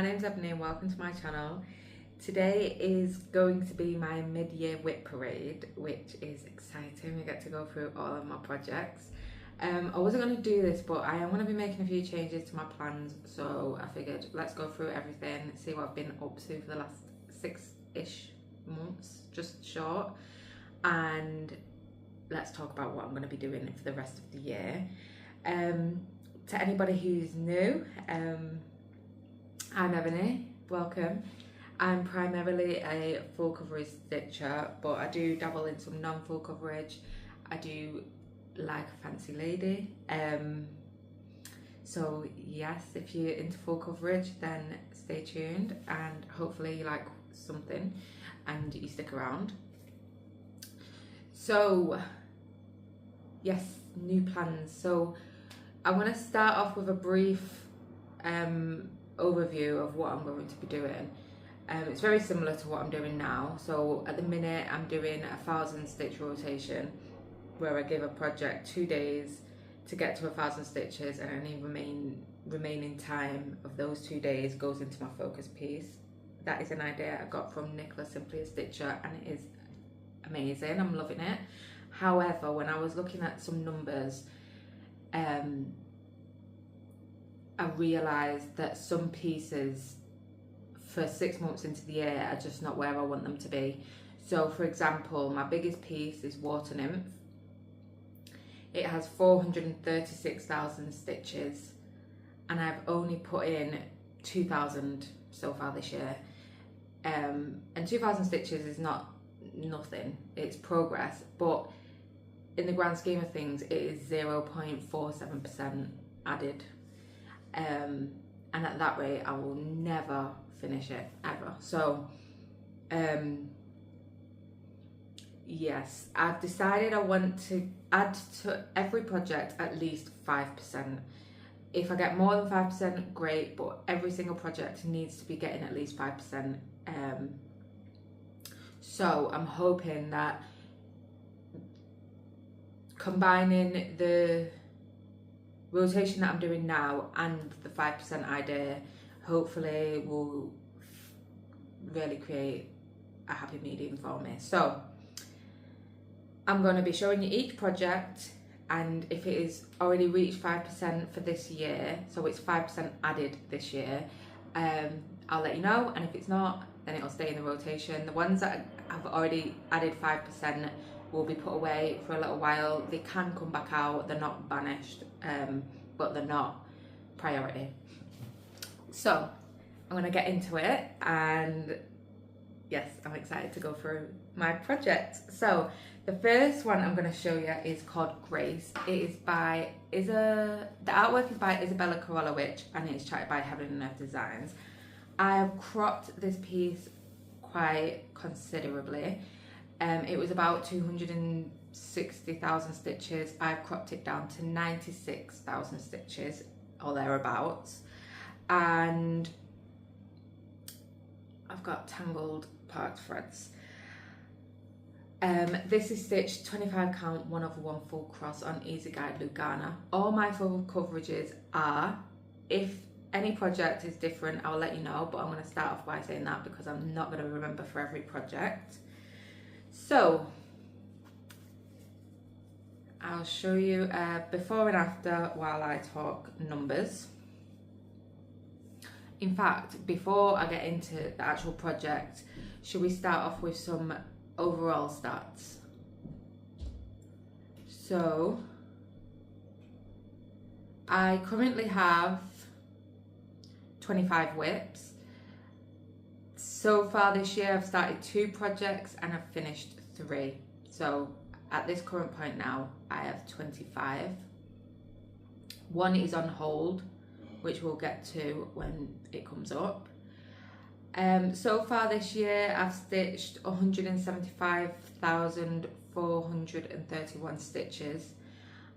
my name's Ebony and welcome to my channel. Today is going to be my mid-year whip parade, which is exciting. We get to go through all of my projects. I wasn't going to do this, but I am going to be making a few changes to my plans, so I figured let's go through everything, see what I've been up to for the last 6-ish months, just short, and let's talk about what I'm going to be doing for the rest of the year. To anybody who's new, I'm Ebony, welcome. I'm primarily a full coverage stitcher, but I do dabble in some non-full coverage. I do like a fancy lady. So yes, if you're into full coverage, then stay tuned and hopefully you like something and you stick around. So yes, new plans. So I want to start off with a brief overview of what I'm going to be doing. It's very similar to what I'm doing now. So at the minute I'm doing 1,000 stitch rotation, where I give a project 2 days to get to 1,000 stitches, and any remaining time of those 2 days goes into my focus piece. That is an idea I got from Nicola, Simply a Stitcher, and it is amazing. I'm loving it. However, when I was looking at some numbers, I realised that some pieces for 6 months into the year are just not where I want them to be. So for example, my biggest piece is Water Nymph. It has 436,000 stitches and I've only put in 2,000 so far this year. And 2,000 stitches is not nothing, it's progress, but in the grand scheme of things it is 0.47% added. And at that rate I will never finish it ever. So yes, I've decided I want to add to every project at least 5%. If I get more than 5%, great, but every single project needs to be getting at least 5%. So I'm hoping that combining the rotation that I'm doing now and the 5% idea hopefully will really create a happy medium for me. So I'm going to be showing you each project, and if it is already reached 5% for this year, so it's 5% added this year, I'll let you know, and if it's not, then it'll stay in the rotation. The ones that have already added 5% will be put away for a little while. They can come back out, they're not banished, but they're not priority. So I'm going to get into it, and yes, I'm excited to go through my project. So the first one I'm going to show you is called Grace. It is by the artwork is by Isabella Korolowicz and it's charted by Heaven and Earth Designs. I have cropped this piece quite considerably. It was about 260,000 stitches. I've cropped it down to 96,000 stitches or thereabouts, and I've got tangled parked threads. This is stitched 25 count 1/1 full cross on Easy Guide Lugana. All my full coverages are. If any project is different, I'll let you know, but I'm going to start off by saying that because I'm not going to remember for every project. So I'll show you before and after while I talk numbers. In fact, before I get into the actual project, should we start off with some overall stats? So I currently have 25 whips. So far this year I've started 2 projects and I've finished 3. So at this current point now I have 25. One is on hold, which we'll get to when it comes up. So far this year I've stitched 175,431 stitches,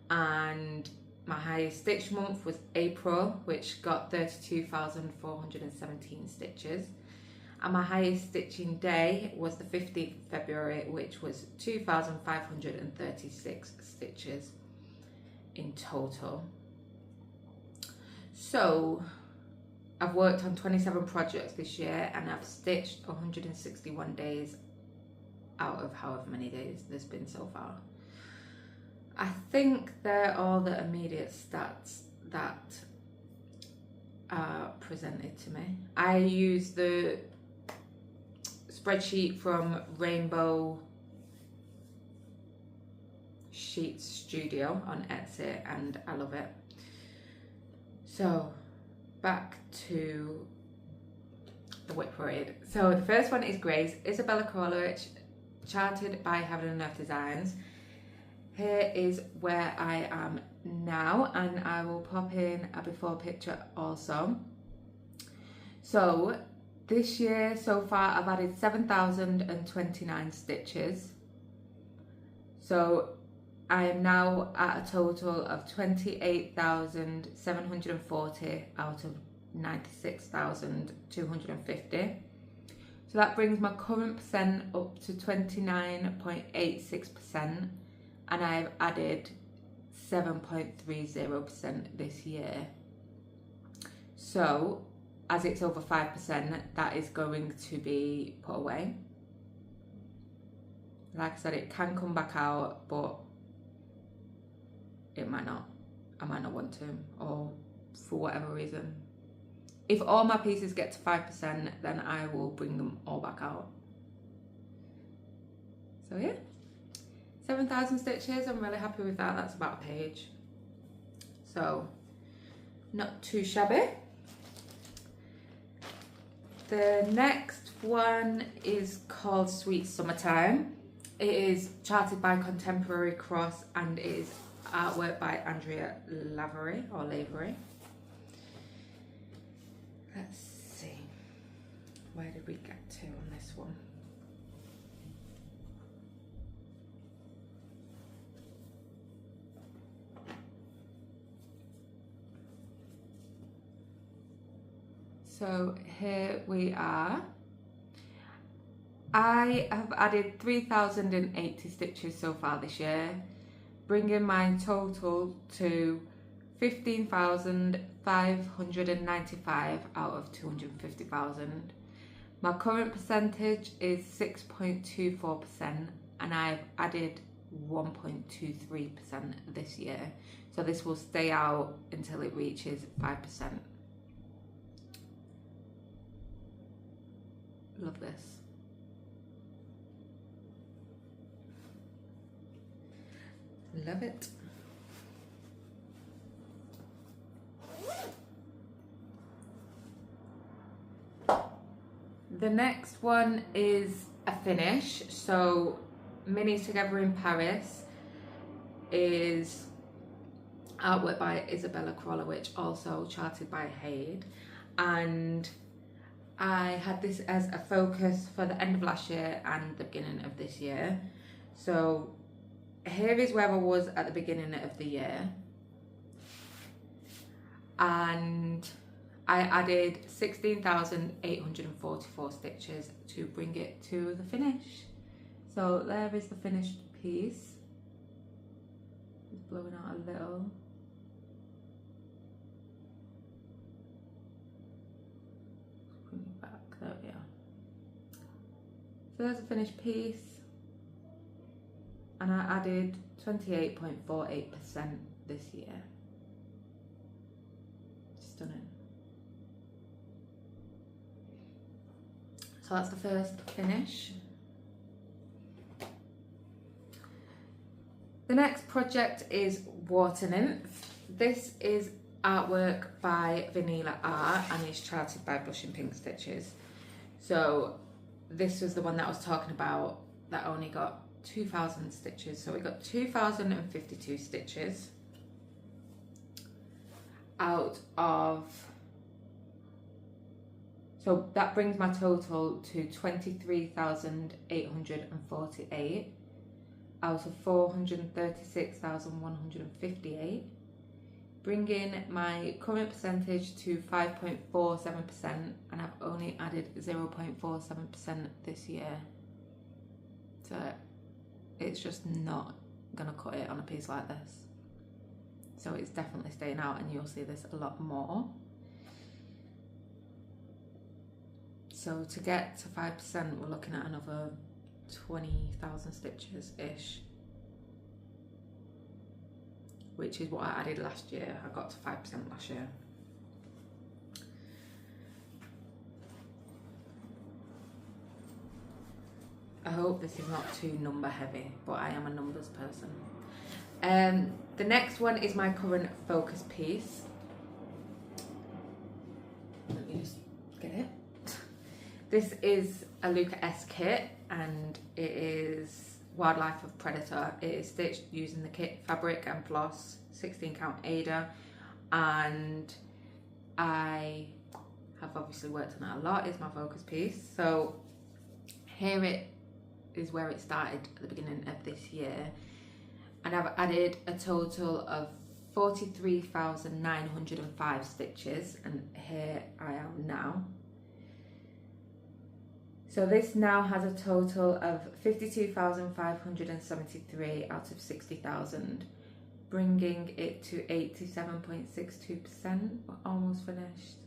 and my highest stitch month was April, which got 32,417 stitches, and my highest stitching day was the 15th of February, which was 2,536 stitches in total. So I've worked on 27 projects this year and I've stitched 161 days out of however many days there's been so far. I think they're all the immediate stats that are presented to me. I use the spreadsheet from Rainbow Sheets Studio on Etsy and I love it. So back to the Wip Parade. So the first one is Grace, Isabella Krolowicz, charted by Heaven and Earth Designs. Here is where I am now, and I will pop in a before picture also. So this year so far I've added 7,029 stitches. So I am now at a total of 28,740 out of 96,250. So that brings my current percent up to 29.86%, and I've added 7.30% this year. So as it's over 5%, that is going to be put away. Like I said, it can come back out, but it might not. I might not want to, or for whatever reason. If all my pieces get to 5%, then I will bring them all back out. So yeah, 7,000 stitches, I'm really happy with that. That's about a page. So, not too shabby. The next one is called Sweet Summertime. It is charted by Contemporary Cross and it is artwork by Andrea Lavery or Lavery. Let's see, where did we get to on this one? So here we are. I have added 3,080 stitches so far this year, bringing my total to 15,595 out of 250,000. My current percentage is 6.24% and I've added 1.23% this year. So this will stay out until it reaches 5%. Love this. Love it. The next one is a finish. So Minis Together in Paris is artwork by Isabella Krolowicz, also charted by Haid, and I had this as a focus for the end of last year and the beginning of this year. So here is where I was at the beginning of the year, and I added 16,844 stitches to bring it to the finish. So there is the finished piece. It's blowing out a little. Bring it back, there we are. So there's a finished piece. And I added 28.48% this year. Stunning. So that's the first finish. The next project is Water Nymph. This is artwork by Vanilla Art and is charted by Blushing Pink Stitches. So this was the one that I was talking about that only got 2,000 stitches. So we got 2,052 stitches out of, so that brings my total to 23,848 out of 436,158, bringing my current percentage to 5.47%, and I've only added 0.47% this year. So it's just not gonna cut it on a piece like this. So it's definitely staying out and you'll see this a lot more. So to get to 5%, we're looking at another 20,000 stitches-ish, which is what I added last year. I got to 5% last year. I hope this is not too number heavy, but I am a numbers person. The next one is my current focus piece. Let me just get it. This is a Luca S kit, and it is Wildlife of Predator. It is stitched using the kit fabric and floss, 16 count Ada, and I have obviously worked on it a lot. It's my focus piece. So here it is where it started at the beginning of this year, and I've added a total of 43,905 stitches, and here I am now. So this now has a total of 52,573 out of 60,000, bringing it to 87.62%. We're almost finished.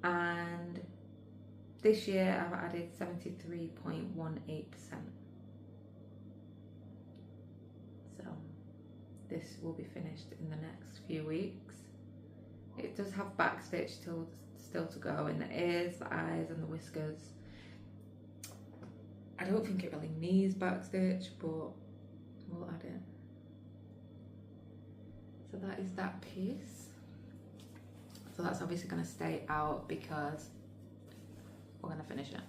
And this year I've added 73.18%. So this will be finished in the next few weeks. It does have backstitch still to go in the ears, the eyes and the whiskers. I don't think it really needs backstitch, but we'll add it. So that is that piece. So that's obviously going to stay out because we're going to finish it.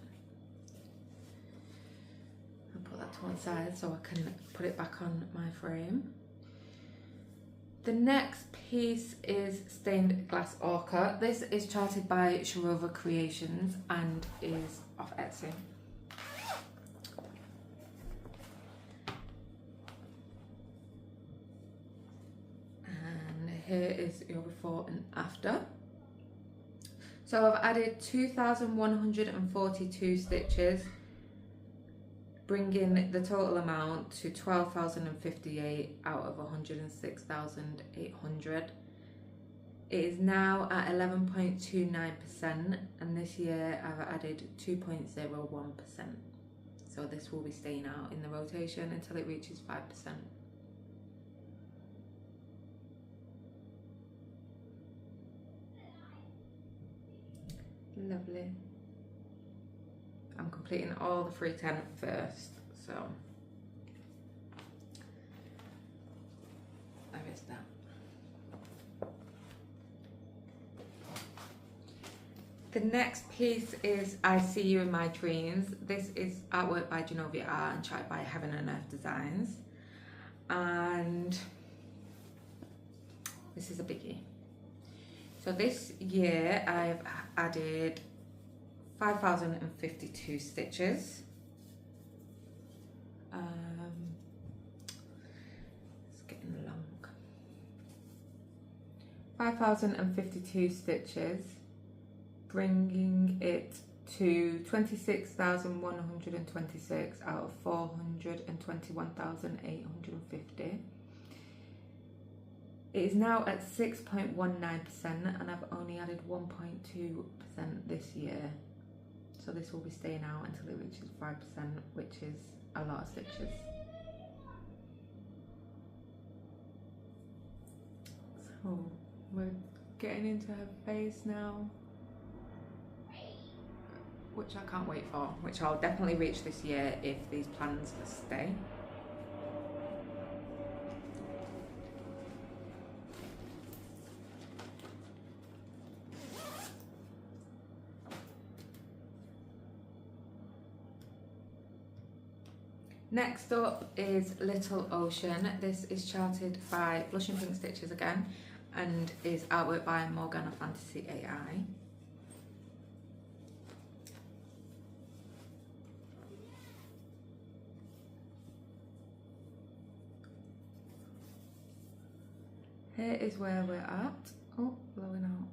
I'll put that to one side so I can put it back on my frame. The next piece is Stained Glass Orca. This is charted by Sharova Creations and is off Etsy. And here is your before and after. So I've added 2,142 stitches, bringing the total amount to 12,058 out of 106,800. It is now at 11.29%, and this year I've added 2.01%. So this will be staying out in the rotation until it reaches 5%. Lovely. I'm completing all the 310 first, so there is that. The next piece is I See You in My Dreams. This is artwork by Genovia Art and charted by Heaven and Earth Designs, and this is a biggie. So this year I've added 5,052 stitches. It's getting long. 5,052 stitches, bringing it to 26,126 out of 421,850. It is now at 6.19%, and I've only added 1.2% this year. So this will be staying out until it reaches 5%, which is a lot of stitches. So we're getting into her face now, which I can't wait for, which I'll definitely reach this year if these plans stay. Next up is Little Ocean. This is charted by Blushing Pink Stitches again, and is artwork by Morgana Fantasy AI. Here is where we're at. Oh, blowing out.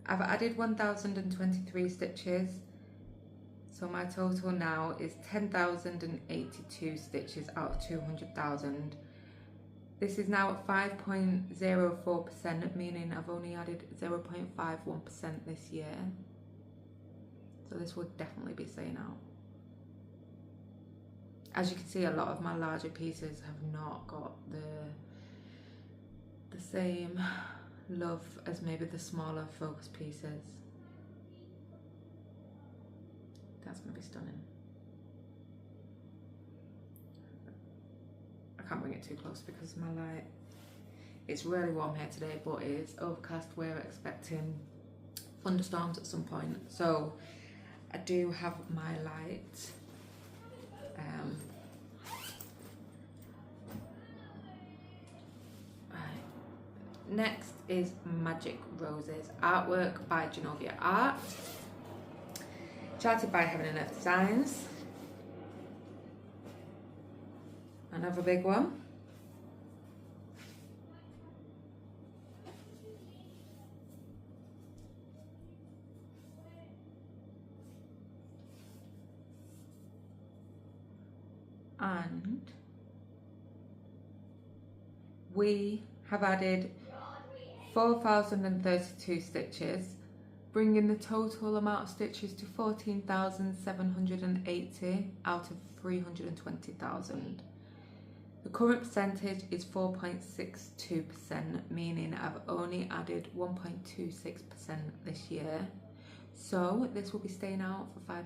I've added 1,023 stitches. So my total now is 10,082 stitches out of 200,000, This is now at 5.04%, meaning I've only added 0.51% this year. So this will definitely be staying out. As you can see, a lot of my larger pieces have not got the same love as maybe the smaller focus pieces. That's going to be stunning. I can't bring it too close because of my light. It's really warm here today, but it's overcast. We're expecting thunderstorms at some point, so I do have my light. Right. Next is Magic Roses, artwork by Genovia Art, charted by Heaven and Earth Designs. Another big one. And we have added 4,032 stitches, bringing the total amount of stitches to 14,780 out of 320,000. The current percentage is 4.62%, meaning I've only added 1.26% this year. So this will be staying out for 5%.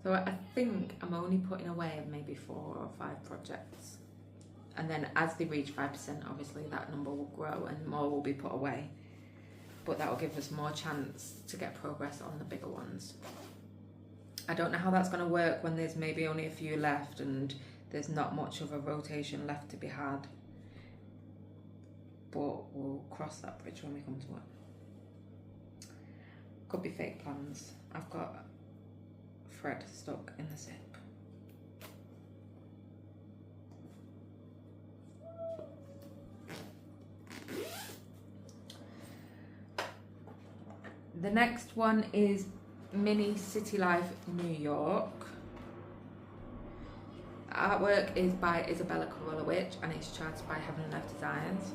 So I think I'm only putting away maybe 4 or 5 projects. And then as they reach 5%, obviously that number will grow and more will be put away. But that will give us more chance to get progress on the bigger ones. I don't know how that's going to work when there's maybe only a few left and there's not much of a rotation left to be had. But we'll cross that bridge when we come to it. Could be fake plans. I've got thread stuck in the zip. The next one is Mini City Life New York. The artwork is by Isabella Corolla Witch and it's charted by Heaven and Earth Designs.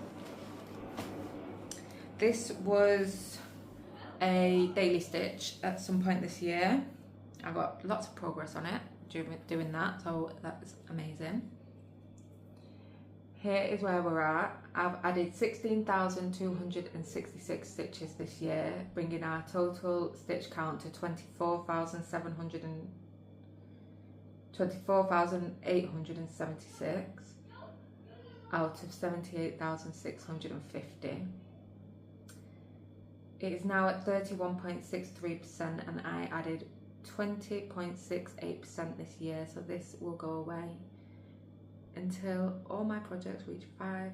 This was a daily stitch at some point this year. I got lots of progress on it doing that, so that's amazing. Here is where we're at. I've added 16,266 stitches this year, bringing our total stitch count to 24,876 out of 78,650. It is now at 31.63% and I added 20.68% this year, so this will go away until all my projects reach 5%.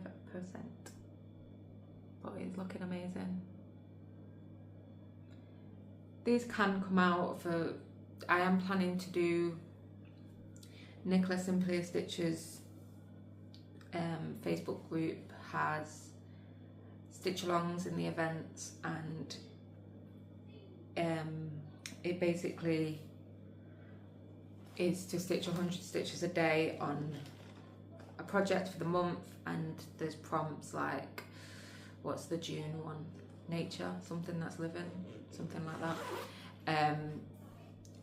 But it's looking amazing. These can come out for, I am planning to do Nicholas Simply Stitches Facebook group has stitch alongs in the events, and it basically is to stitch 100 stitches a day on a project for the month, and there's prompts like, what's the June one? Nature, something that's living, something like that.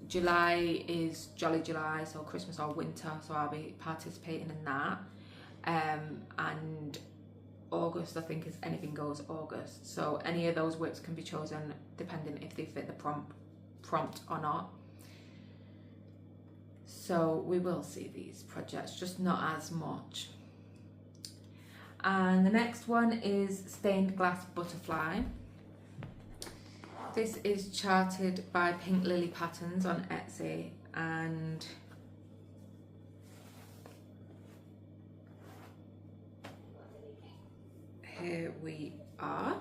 July is Jolly July, so Christmas or winter, so I'll be participating in that. And August, I think, is Anything Goes August. So any of those whips can be chosen depending if they fit the prompt or not. So we will see these projects, just not as much. And the next one is Stained Glass Butterfly. This is charted by Pink Lily Patterns on Etsy, and here we are.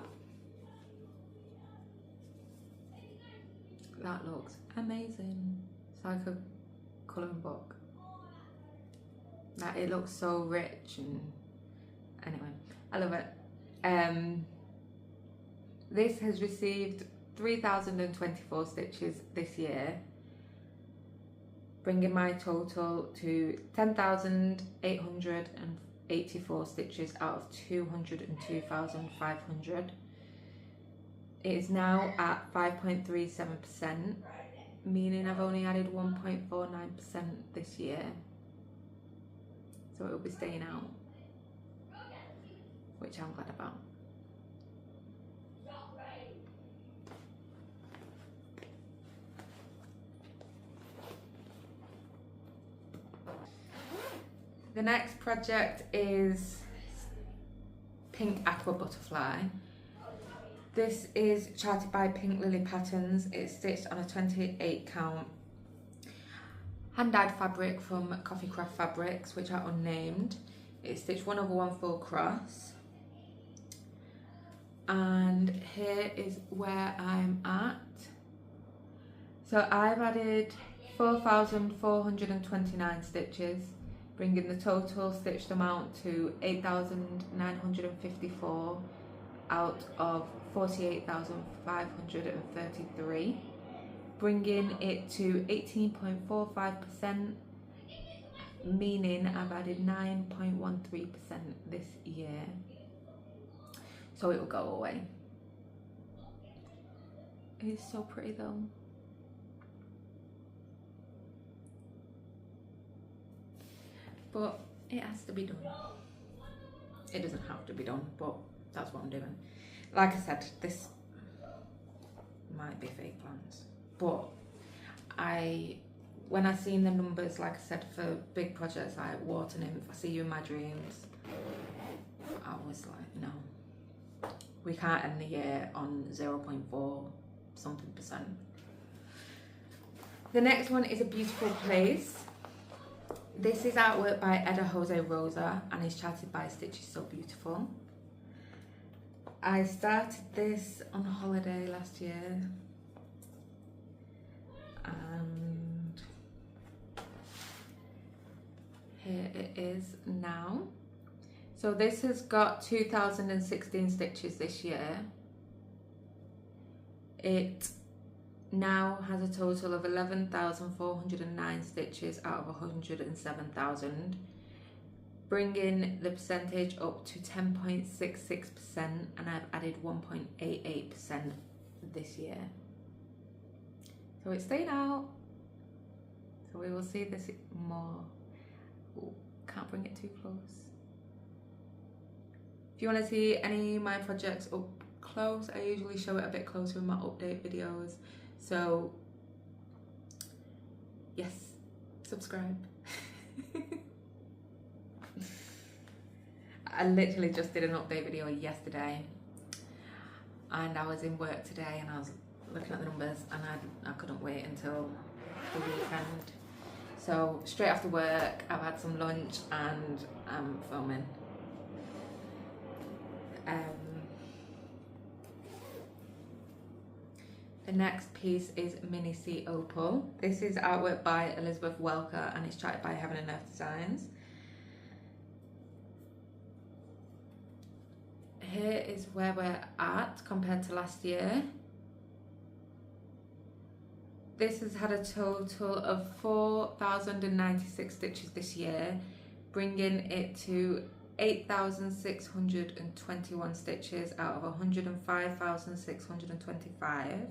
That looks amazing. It's like a colouring book. That it looks so rich, and anyway, I love it. This has received 3,024 stitches this year, bringing my total to 10,884 stitches out of 202,500. It is now at 5.37%, meaning I've only added 1.49% this year. So it will be staying out, which I'm glad about. The next project is Pink Aqua Butterfly. This is charted by Pink Lily Patterns. It's stitched on a 28 count hand-dyed fabric from Coffee Craft Fabrics, which are unnamed. It's stitched 1/1 full cross. And here is where I'm at. So I've added 4,429 stitches, bringing the total stitched amount to 8,954 out of 48,533, bringing it to 18.45%, meaning I've added 9.13% this year. So it will go away. It's so pretty though. But it has to be done. It doesn't have to be done, but that's what I'm doing. Like I said, this might be fake plans, but when I seen the numbers, like I said, for big projects like Water Nymph, I See You in My Dreams, I was like, no, we can't end the year on 0.4 something percent. The next one is A Beautiful Place. This is artwork by Eda Jose Rosa and is charted by Stitchy So Beautiful. I started this on holiday last year and here it is now. So this has got 2,016 stitches this year. It now has a total of 11,409 stitches out of 107,000, bringing the percentage up to 10.66%, and I've added 1.88% this year. So it's staying out. So we will see this more. Ooh, can't bring it too close. If you want to see any of my projects up close, I usually show it a bit closer in my update videos. So yes, subscribe. I literally just did an update video yesterday and I was in work today and I was looking at the numbers and I couldn't wait until the weekend. So straight after work, I've had some lunch and I'm filming. The next piece is Mini Sea Opal. This is artwork by Elizabeth Welker and it's charted by Heaven and Earth Designs. Here is where we're at compared to last year. This has had a total of 4,096 stitches this year, bringing it to 8,621 stitches out of 105,625,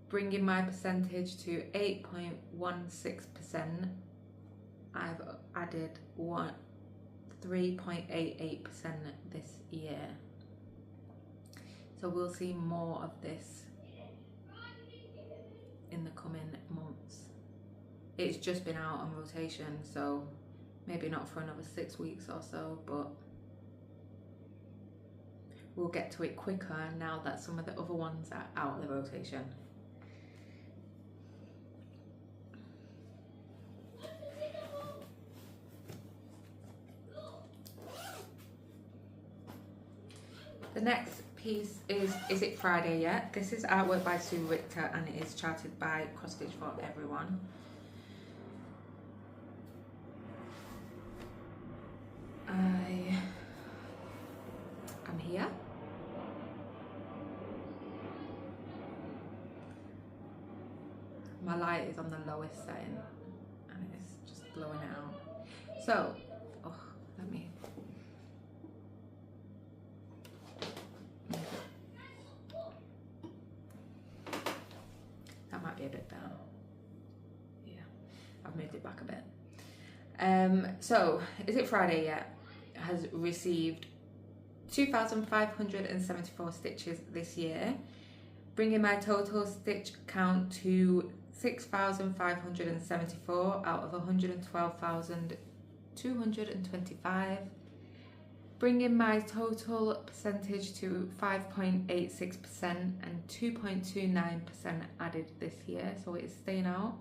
bringing my percentage to 8.16%. I've added 3.88% this year. So we'll see more of this in the coming months. It's just been out on rotation, so maybe not for another 6 weeks or so, but we'll get to it quicker now that some of the other ones are out of the rotation. The next piece is It Friday Yet? This is artwork by Sue Richter and it is charted by Cross Stitch for Everyone. I am here. My light is on the lowest setting and it's just blowing it out. So, oh, let me. That might be a bit better. Yeah, I've moved it back a bit. So, is it Friday yet? Has received 2,574 stitches this year, bringing my total stitch count to 6,574 out of 112,225, bringing my total percentage to 5.86% and 2.29% added this year, so it's staying out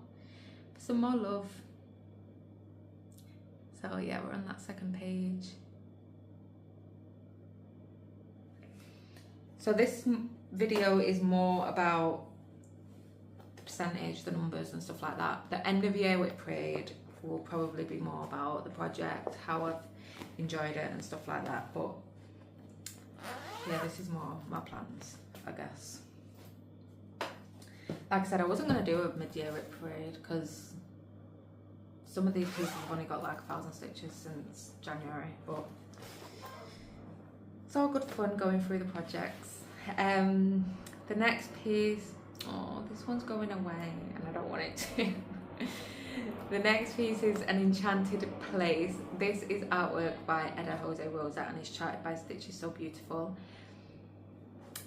for some more love. So yeah, we're on that second page. So this video is more about the percentage, the numbers and stuff like that. The end of year Wip Parade will probably be more about the project, how I've enjoyed it and stuff like that. But yeah, this is more my plans, I guess. Like I said, I wasn't going to do a mid-year Wip Parade because some of these pieces have only got like 1,000 stitches since January, but it's all good fun going through the projects. The next piece, oh, this one's going away and I don't want it to. The next piece is An Enchanted Place. This is artwork by Eda Jose Rosa and it's charted by Stitchy So Beautiful.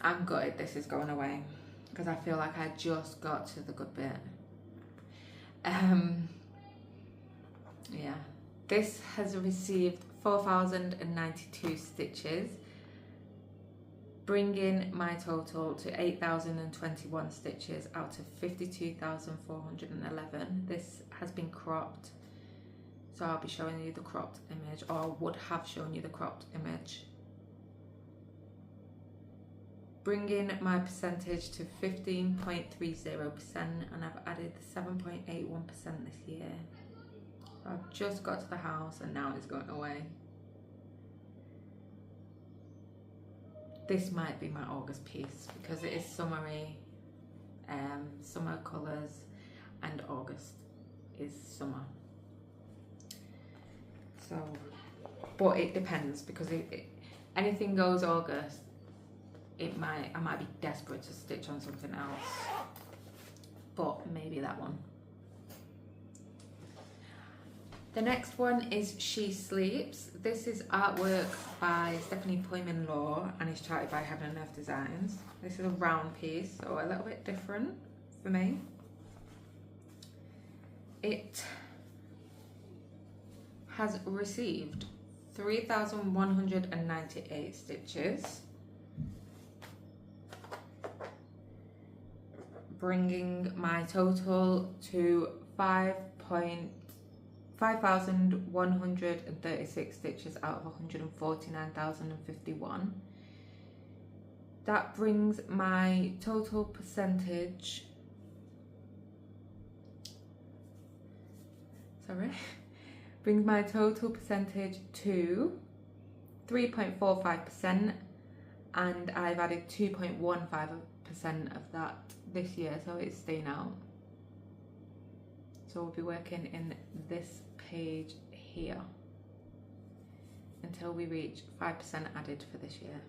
I'm gutted this is going away because I feel like I just got to the good bit. Yeah, this has received 4,092 stitches, bringing my total to 8,021 stitches out of 52,411. This has been cropped, so I'll be showing you the cropped image, or would have shown you the cropped image, bringing my percentage to 15.30%, and I've added 7.81% this year. I've just got to the house and now it's going away. This might be my August piece because it is summery, summer colours, and August is summer. So, but it depends because anything goes August, I might be desperate to stitch on something else, but maybe that one. The next one is She Sleeps. This is artwork by Stephanie Poyman-Law and is charted by Heaven and Earth Designs. This is a round piece, so a little bit different for me. It has received 3,198 stitches, bringing my total to 5,136 stitches out of 149,051. That brings my total percentage, brings my total percentage to 3.45%, and I've added 2.15% of that this year, so it's staying out. So we'll be working in this page here until we reach 5% added for this year.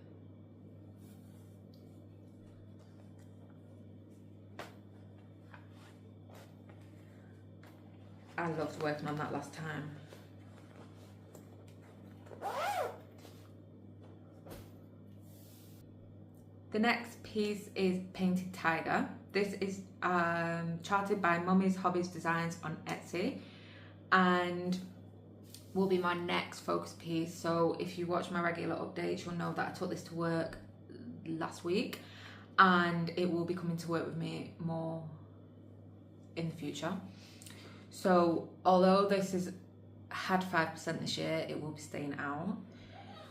I loved working on that last time. The next piece is Painted Tiger. This is charted by Mummy's Hobbies Designs on Etsy and will be my next focus piece. So if you watch my regular updates, you'll know that I took this to work last week and it will be coming to work with me more in the future. So although this had 5% this year, it will be staying out.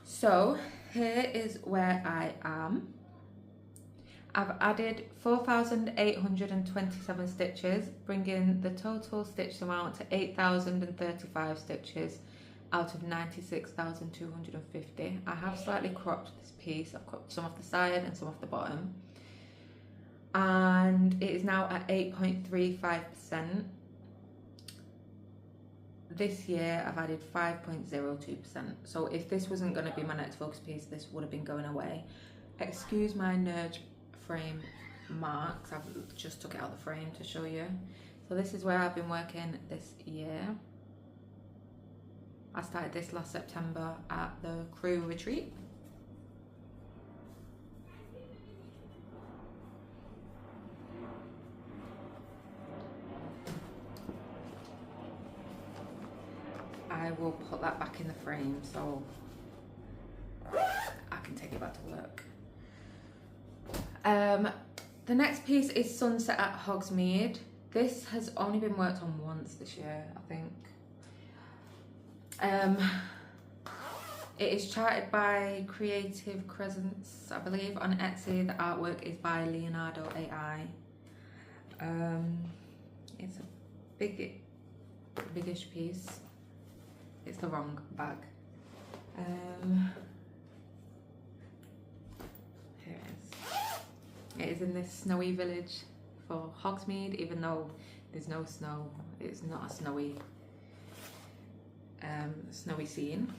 So here is where I am. I've added 4,827 stitches, bringing the total stitch amount to 8,035 stitches out of 96,250. I have slightly cropped this piece. I've cropped some off the side and some off the bottom. and it is now at 8.35%. This year I've added 5.02%. So if this wasn't going to be my next focus piece, this would have been going away. Excuse my nerd frame marks, I've just took it out of the frame to show you. So this is where I've been working this year. I started this last September at the crew retreat. I will put that back in the frame so I can take it back to work. The next piece is Sunset at Hogsmeade. This has only been worked on once this year, I think. It is charted by Creative Crescents, I believe, on Etsy. The artwork is by Leonardo AI. It's a biggish piece. It's the wrong bag. Here it is. It is in this snowy village for Hogsmeade, even though there's no snow. It's not a snowy scene.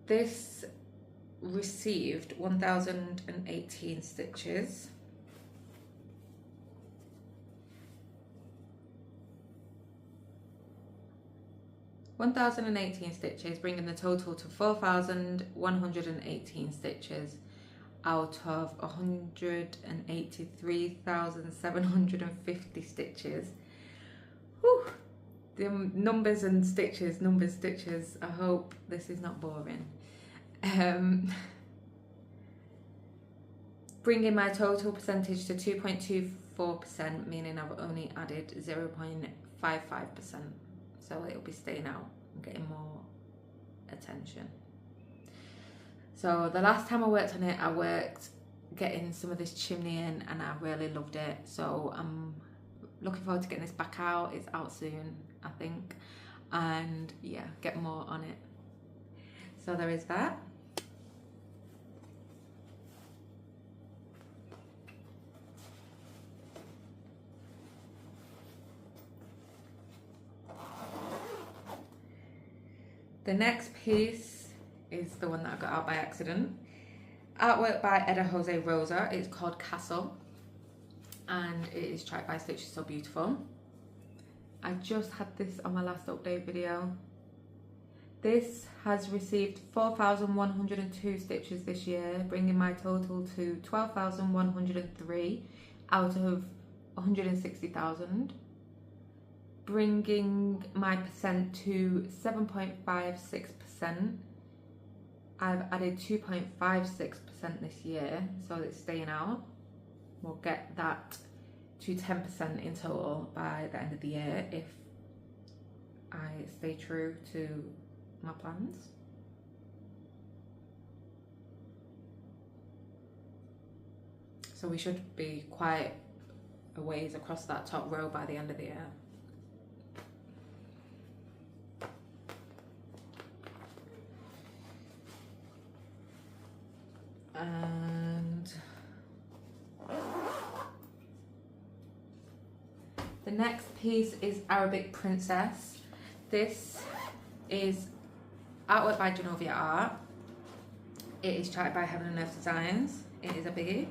This received 1,018 stitches. Bringing the total to 4,118 stitches out of 183,750 stitches. Whew. The numbers and stitches, I hope this is not boring. Bringing my total percentage to 2.24%, meaning I've only added 0.55%. So it'll be staying out and getting more attention. So the last time I worked on it, I worked getting some of this chimney in and I really loved it. So I'm looking forward to getting this back out. It's out soon, I think. And yeah, get more on it. So there is that. The next piece is the one that I got out by accident. Artwork by Eda Jose Rosa. It's called Castle. And it is tracked by Stitchy So Beautiful. I just had this on my last update video. This has received 4,102 stitches this year, bringing my total to 12,103 out of 160,000. Bringing my percent to 7.56%. I've added 2.56% this year, so it's staying out. We'll get that to 10% in total by the end of the year if I stay true to my plans. So we should be quite a ways across that top row by the end of the year. And the next piece is Arabic Princess. This is artwork by Genovia Art. It is charted by Heaven and Earth Designs. It is a biggie.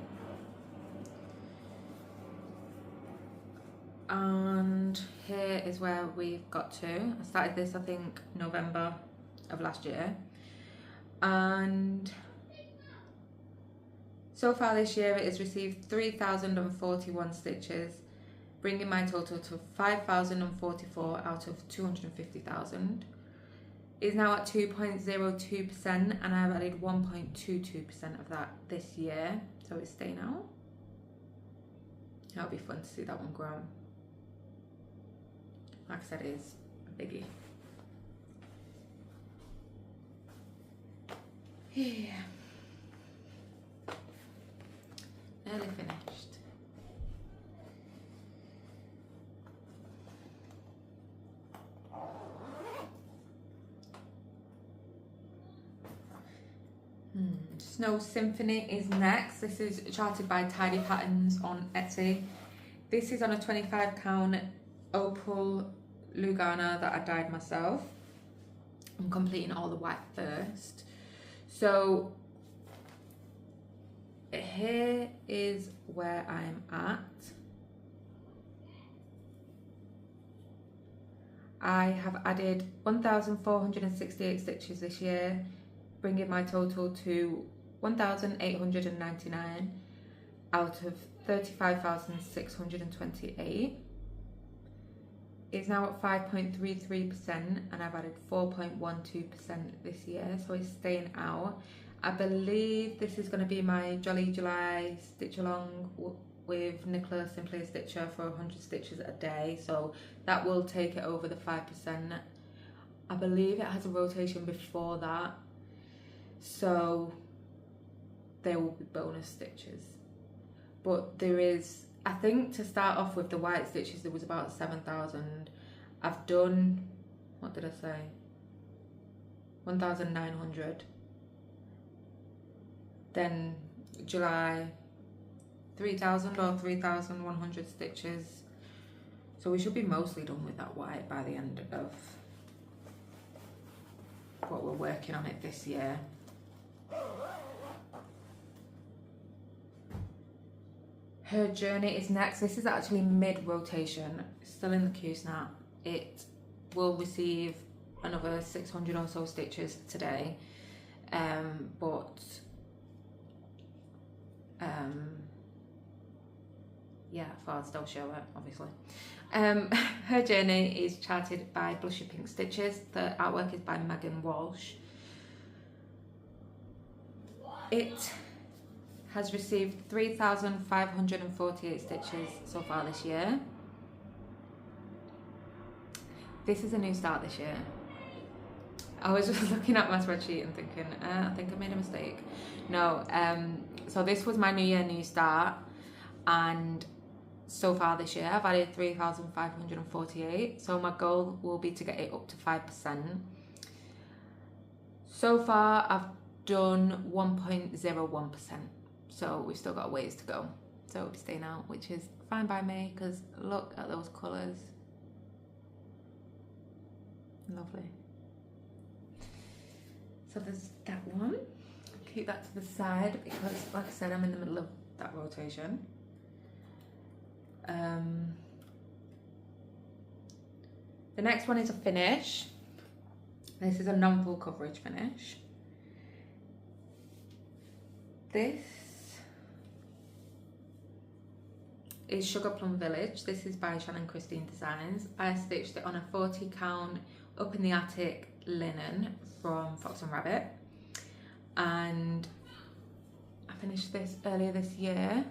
And here is where we've got to. I started this, I think, November of last year. And so far this year it has received 3,041 stitches, bringing my total to 5,044 out of 250,000. It is now at 2.02% and I've added 1.22% of that this year, so it's staying out. That'll be fun to see that one grow. Like I said, it is a biggie. Yeah. Nearly finished. Snow Symphony is next. This is charted by Tidy Patterns on Etsy. This is on a 25 count opal Lugana that I dyed myself. I'm completing all the white first. So here is where I'm at. I have added 1,468 stitches this year, bringing my total to 1,899 out of 35,628. It's now at 5.33% and I've added 4.12% this year, so it's staying out. I believe this is going to be my Jolly July stitch along with Nicola Simply a Stitcher for 100 stitches a day, so that will take it over the 5%. I believe it has a rotation before that, so there will be bonus stitches. But there is, I think to start off with the white stitches, there was about 7,000. I've done, what did I say? 1,900. Then July, 3,000 or 3,100 stitches. So we should be mostly done with that white by the end of what we're working on it this year. Her Journey is next. This is actually mid-rotation, still in the Q-snap. It will receive another 600 or so stitches today, yeah, I thought I'd still show it, obviously. Her Journey is charted by Blushy Pink Stitches. The artwork is by Megan Walsh. It has received 3,548 stitches so far this year. This is a new start this year. I was just looking at my spreadsheet and thinking, I think I made a mistake. No, so this was my New Year, New Start, and so far this year I've added 3,548, so my goal will be to get it up to 5%. So far I've done 1.01%, so we've still got a ways to go. So it'll be staying out, which is fine by me, because look at those colours. Lovely. So there's that one. Keep that to the side because, like I said, I'm in the middle of that rotation. The next one is a finish. This is a non-full coverage finish. This is Sugar Plum Village. This is by Shannon Christine Designs. I stitched it on a 40 count up in the attic linen from Fox and Rabbit, and I finished this earlier this year.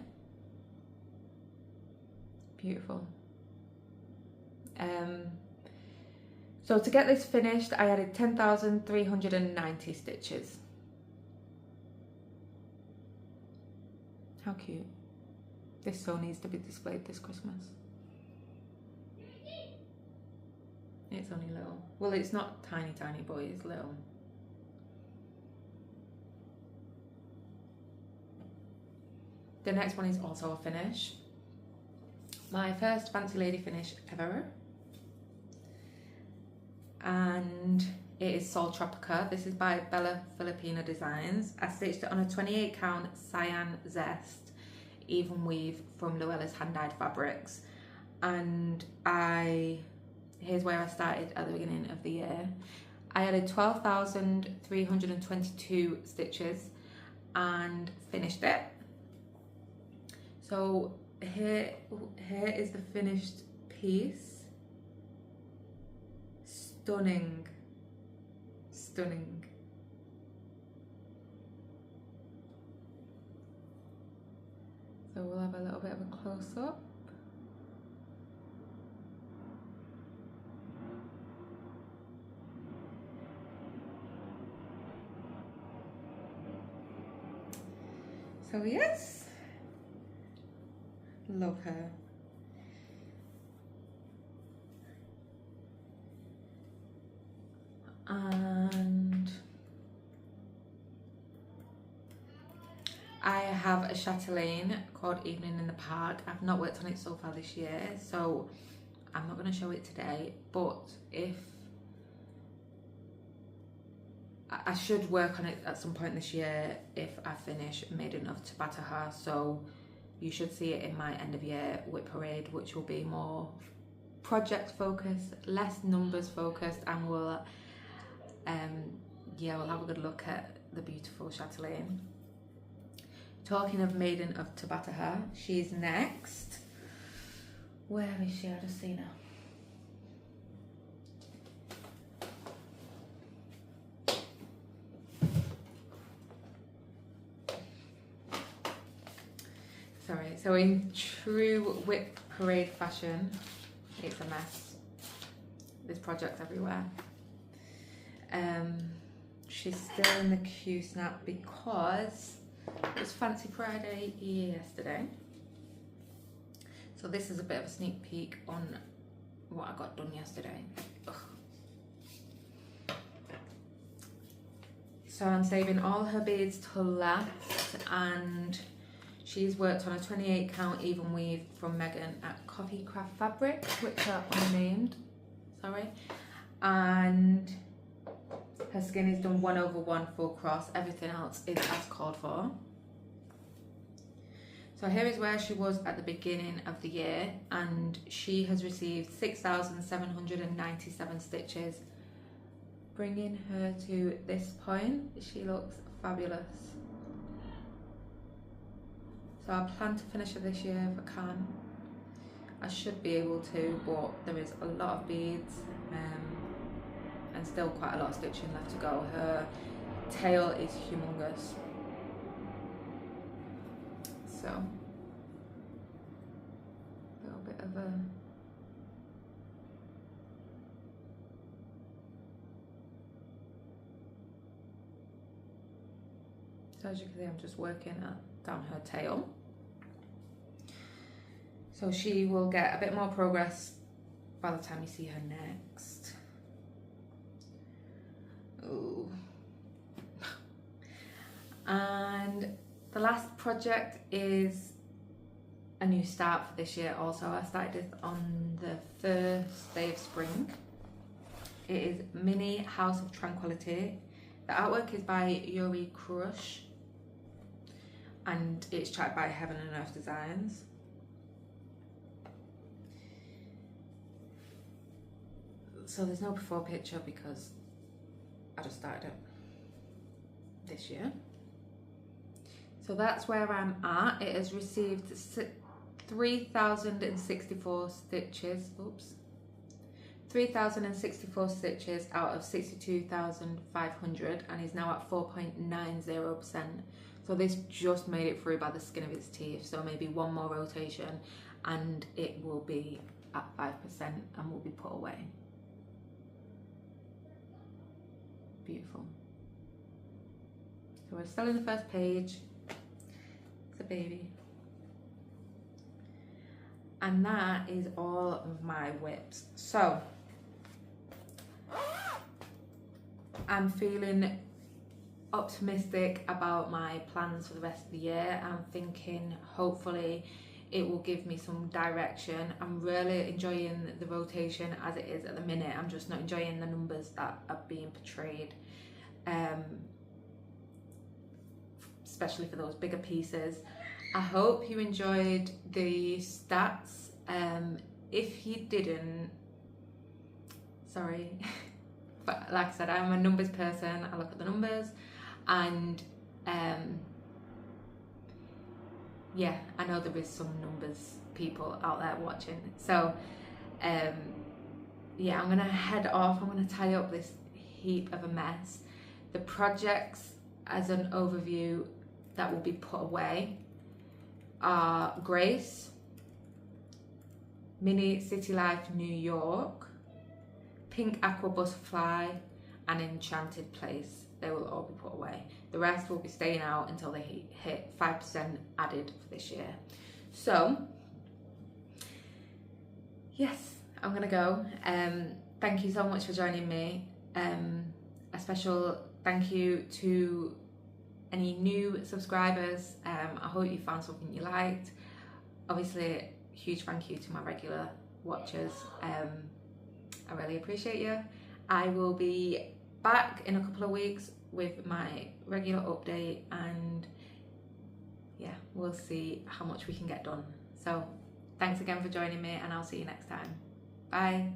Beautiful. So to get this finished, I added 10,390 stitches. How cute. This so needs to be displayed this Christmas. It's only little. Well, it's not tiny, tiny, but it's little. The next one is also a finish. My first Fancy Lady finish ever. And it is Sol Tropica. This is by Bella Filipina Designs. I stitched it on a 28 count Cyan Zest Evenweave from Luella's Hand Dyed Fabrics. And here's where I started at the beginning of the year. I added 12,322 stitches and finished it. So here is the finished piece. Stunning, stunning. So we'll have a little bit of a close-up. So yes, love her. And I have a chatelaine called Evening in the Park. I've not worked on it so far this year, so I'm not going to show it today, but if I should work on it at some point this year if I finish Maiden of Tabataha, so you should see it in my end of year Wip Parade, which will be more project focused, less numbers focused, and we'll we'll have a good look at the beautiful chatelaine. Talking of Maiden of Tabataha, she's next. Where is she? I just seen her. Sorry, so in true Wip Parade fashion, it's a mess. There's projects everywhere. She's still in the queue snap because it was Fancy Friday yesterday. So this is a bit of a sneak peek on what I got done yesterday. Ugh. So I'm saving all her beads till last, and she's worked on a 28 count Evenweave from Megan at Coffee Craft Fabric, which are unnamed, sorry. And her skin is done 1/1 full cross, everything else is as called for. So here is where she was at the beginning of the year, and she has received 6,797 stitches, bringing her to this point. She looks fabulous. So I plan to finish her this year if I can. I should be able to, but there is a lot of beads and still quite a lot of stitching left to go. Her tail is humongous. So, a little bit of a so as you can see, I'm just working down her tail. So she will get a bit more progress by the time you see her next. Ooh. And the last project is a new start for this year also. I started this on the first day of spring. It is Mini House of Tranquility. The artwork is by Yuri Crush, and it's charted by Heaven and Earth Designs. So there's no before picture because I just started it this year. So that's where I'm at. It has received 3,064 stitches. Oops. 3,064 stitches out of 62,500, and is now at 4.90%. So this just made it through by the skin of its teeth. So maybe one more rotation and it will be at 5% and will be put away. Beautiful. So we're still in the first page. It's a baby. And that is all of my whips. So I'm feeling optimistic about my plans for the rest of the year. I'm thinking hopefully it will give me some direction. I'm really enjoying the rotation as it is at the minute. I'm just not enjoying the numbers that are being portrayed, especially for those bigger pieces. I hope you enjoyed the stats. If you didn't, sorry. But like I said, I'm a numbers person. I look at the numbers, and yeah, I know there is some numbers people out there watching. So yeah, I'm gonna head off. I'm gonna tie up this heap of a mess. The projects as an overview that will be put away are Grace, Mini City Life New York, Pink Aqua Butterfly, and Enchanted Place. They will all be put away. The rest will be staying out until they hit 5% added for this year. So yes, I'm gonna go. Thank you so much for joining me. A special thank you to any new subscribers. I hope you found something you liked. Obviously, huge thank you to my regular watchers. I really appreciate you. I will be back in a couple of weeks with my regular update, and yeah, we'll see how much we can get done. So thanks again for joining me, and I'll see you next time. Bye.